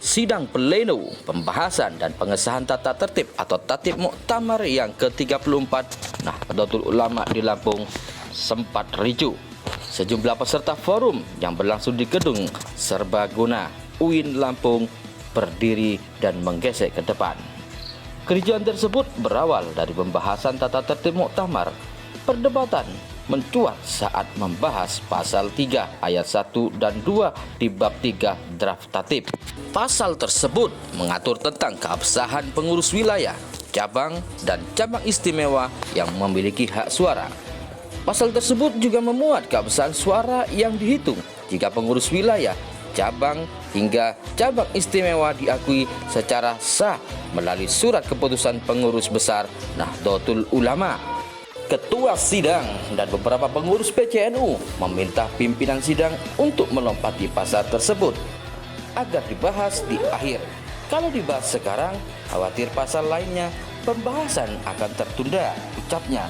Sidang pleno pembahasan dan pengesahan tata tertib atau tatib muktamar yang ke-34 Nahdlatul Ulama di Lampung sempat ricuh. Sejumlah peserta forum yang berlangsung di gedung Serbaguna UIN Lampung berdiri dan menggesek ke depan. Kericuhan tersebut berawal dari pembahasan tata tertib muktamar. Perdebatan mencuat saat membahas pasal 3 ayat 1 dan 2 di bab 3 draft tatib. Pasal tersebut mengatur tentang keabsahan pengurus wilayah, cabang, dan cabang istimewa yang memiliki hak suara. Pasal tersebut juga memuat keabsahan suara yang dihitung jika pengurus wilayah, cabang, hingga cabang istimewa diakui secara sah melalui surat keputusan pengurus besar Nahdlatul Ulama. Ketua sidang dan beberapa pengurus PCNU meminta pimpinan sidang untuk melompati pasal tersebut agar dibahas di akhir. Kalau dibahas sekarang, khawatir pasal lainnya pembahasan akan tertunda, ucapnya.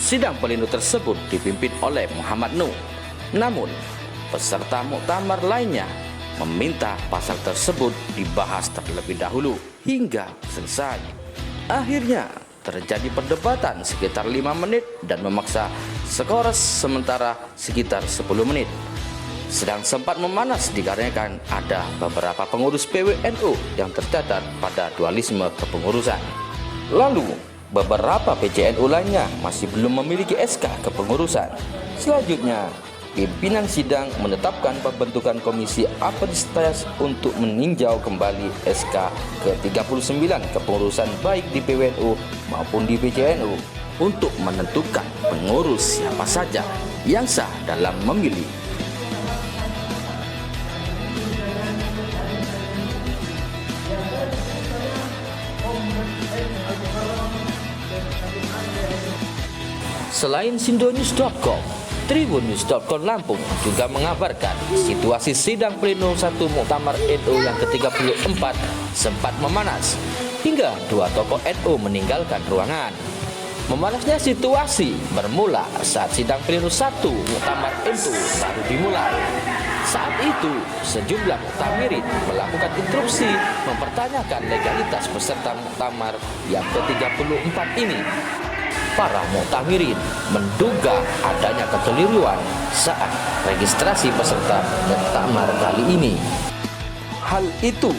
Sidang pleno tersebut dipimpin oleh Muhammad Nuh. Namun, peserta muktamar lainnya meminta pasal tersebut dibahas terlebih dahulu hingga selesai. Akhirnya, terjadi perdebatan sekitar 5 menit dan memaksa skor sementara sekitar 10 menit. Sedang sempat memanas dikarenakan ada beberapa pengurus PWNU yang tercatat pada dualisme kepengurusan. Lalu, beberapa PCNU lainnya masih belum memiliki SK kepengurusan. Selanjutnya, pimpinan sidang menetapkan pembentukan komisi administrasi untuk meninjau kembali SK ke-39 kepengurusan baik di PWNU maupun di PCNU untuk menentukan pengurus siapa saja yang sah dalam memilih. Selain sindonews.com, tribunnews.com Lampung juga mengabarkan situasi sidang pleno 1 Muktamar NU yang ke-34 sempat memanas hingga 2 tokoh NU meninggalkan ruangan. Memanasnya situasi bermula saat sidang pleno 1 Muktamar NU baru dimulai. Saat itu, sejumlah muktamirin melakukan interupsi mempertanyakan legalitas peserta muktamar yang ke-34 ini. Para muktamirin menduga adanya kekeliruan saat registrasi peserta muktamar kali ini. Hal itu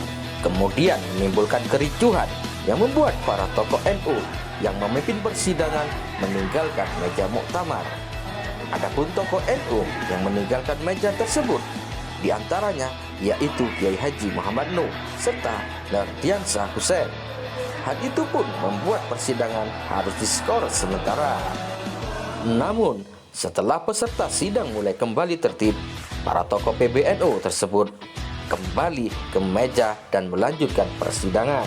kemudian menimbulkan kericuhan yang membuat para tokoh NU yang memimpin persidangan meninggalkan meja muktamar. Adapun tokoh NU yang meninggalkan meja tersebut diantaranya yaitu Kiai Haji Muhammad Nuh serta Nurdiansyah Hussein. Hal itu pun membuat persidangan harus diskor sementara. Namun, setelah peserta sidang mulai kembali tertib, para tokoh PBNU tersebut kembali ke meja dan melanjutkan persidangan.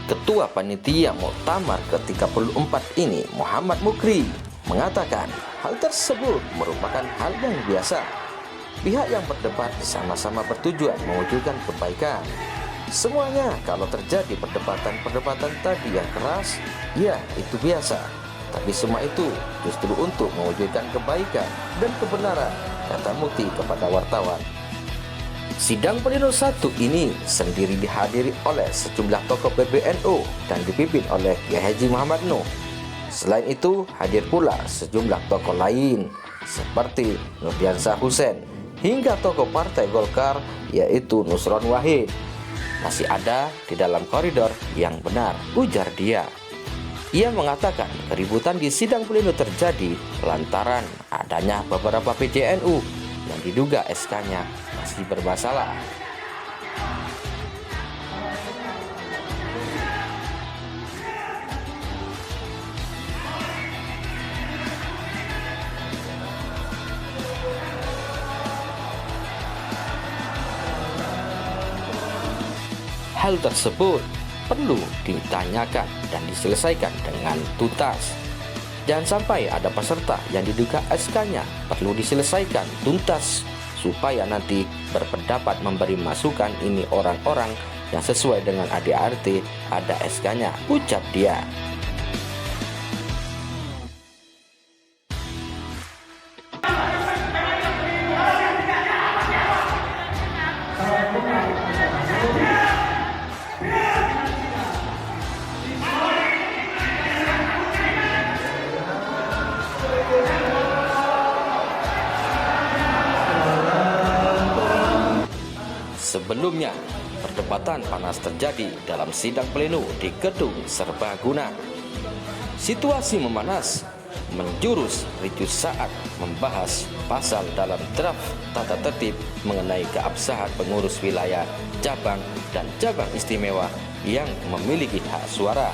Ketua Panitia Muktamar ke-34 ini, Muhammad Mukri, mengatakan hal tersebut merupakan hal yang biasa. Pihak yang berdebat sama-sama bertujuan mewujudkan kebaikan. Semuanya kalau terjadi perdebatan tadi yang keras, ya itu biasa. Tapi semua itu justru untuk mewujudkan kebaikan dan kebenaran, kata Mukti kepada wartawan. Sidang pleno 1 ini sendiri dihadiri oleh sejumlah tokoh PBNU dan dipimpin oleh Kiai Haji Muhammad Nuh. Selain itu, hadir pula sejumlah tokoh lain seperti Nurdiansyah Hussein hingga tokoh Partai Golkar yaitu Nusron Wahid. Masih ada di dalam koridor yang benar, ujar dia. Ia mengatakan keributan di sidang pleno terjadi lantaran adanya beberapa PCNU yang diduga SK-nya masih bermasalah. Hal tersebut perlu ditanyakan dan diselesaikan dengan tuntas. Jangan sampai ada peserta yang diduga SK-nya perlu diselesaikan tuntas supaya nanti berpendapat memberi masukan ini orang-orang yang sesuai dengan ADART ada SK-nya, ucap dia. Sebelumnya, perdebatan panas terjadi dalam sidang pleno di Gedung Serbaguna. Situasi memanas menjurus ricuh saat membahas pasal dalam draft tata tertib mengenai keabsahan pengurus wilayah, cabang, dan cabang istimewa yang memiliki hak suara.